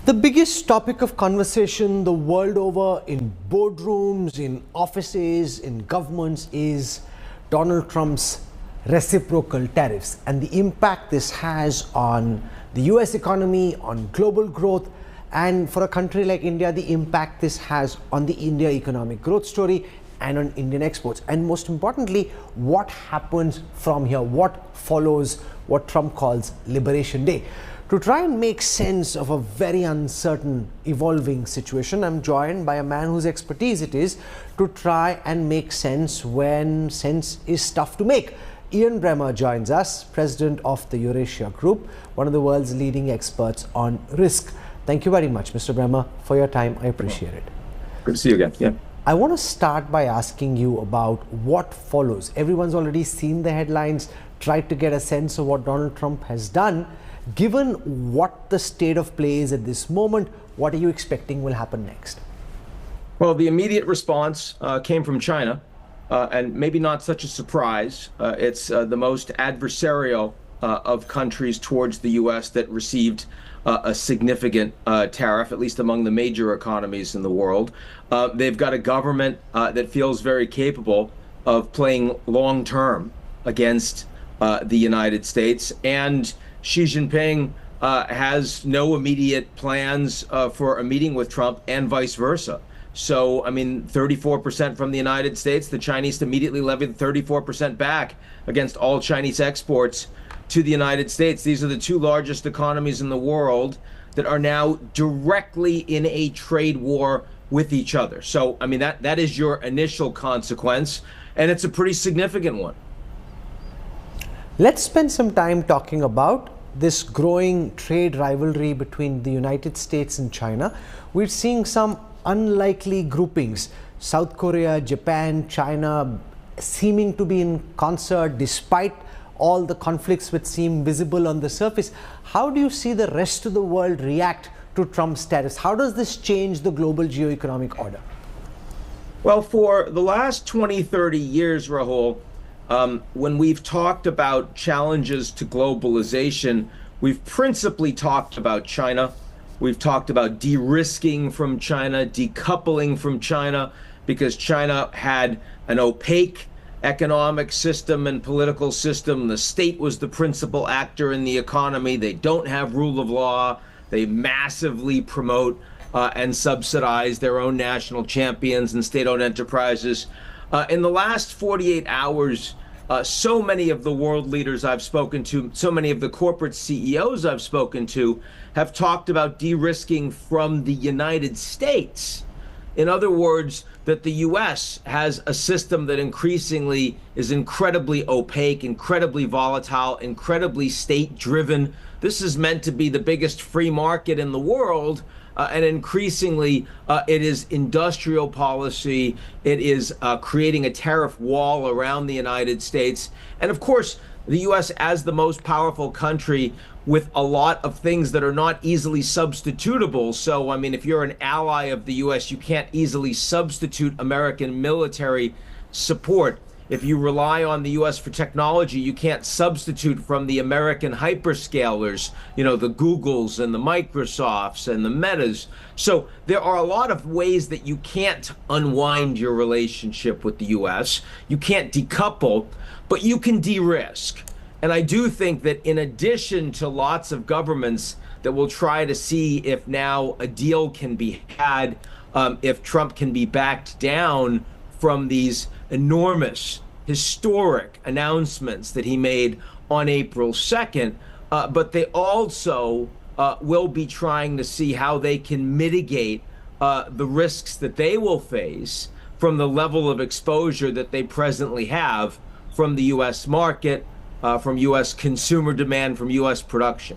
The biggest topic of conversation the world over in boardrooms, in offices, in governments is Donald Trump's reciprocal tariffs and the impact this has on the US economy, on global growth, and for a country like India, the impact this has on the India economic growth story and on Indian exports. And most importantly, what happens from here, what follows what Trump calls Liberation Day. To try and make sense of a very uncertain, evolving situation, I'm joined by a man whose expertise it is to try and make sense when sense is tough to make. Ian Bremmer joins us, president of the Eurasia Group, one of the world's leading experts on risk. Thank you very much, Mr. Bremmer, for your time. I appreciate it. Good to see you again. Yeah. I want to start by asking you about what follows. Everyone's already seen the headlines, tried to get a sense of what Donald Trump has done. Given what the state of play is at this moment, what are you expecting will happen next? Well, the immediate response came from China, and maybe not such a surprise. It's the most adversarial of countries towards the U.S. that received a significant tariff, at least among the major economies in the world. They've got a government that feels very capable of playing long-term against the United States, and Xi Jinping has no immediate plans for a meeting with Trump, and vice versa. So, I mean, 34% from the United States, the Chinese immediately levied 34% back against all Chinese exports to the United States. These are the two largest economies in the world that are now directly in a trade war with each other. So, I mean, that is your initial consequence, and it's a pretty significant one. Let's spend some time talking about this growing trade rivalry between the United States and China. We're seeing some unlikely groupings. South Korea, Japan, China seeming to be in concert despite all the conflicts which seem visible on the surface. How do you see the rest of the world react to Trump's tariffs? How does this change the global geoeconomic order? Well, for the last 20, 30 years, Rahul, when we've talked about challenges to globalization, we've principally talked about China. We've talked about de-risking from China, decoupling from China, because China had an opaque economic system and political system. The state was the principal actor in the economy. They don't have rule of law. They massively promote and subsidize their own national champions and state-owned enterprises. In the last 48 hours, so many of the world leaders I've spoken to, so many of the corporate CEOs I've spoken to have talked about de-risking from the United States. In other words, that the US has a system that increasingly is incredibly opaque, incredibly volatile, incredibly state-driven. This is meant to be the biggest free market in the world. And increasingly, it is industrial policy. It is creating a tariff wall around the United States. And of course, the U.S. as the most powerful country with a lot of things that are not easily substitutable. So, I mean, if you're an ally of the U.S., you can't easily substitute American military support. If you rely on the U.S. for technology, you can't substitute from the American hyperscalers, you know, the Googles and the Microsofts and the Metas. So there are a lot of ways that you can't unwind your relationship with the U.S. You can't decouple, but you can de-risk. And I do think that in addition to lots of governments that will try to see if now a deal can be had, if Trump can be backed down from these enormous, historic announcements that he made on April 2nd, but they also will be trying to see how they can mitigate the risks that they will face from the level of exposure that they presently have from the U.S. market, from U.S. consumer demand, from U.S. production.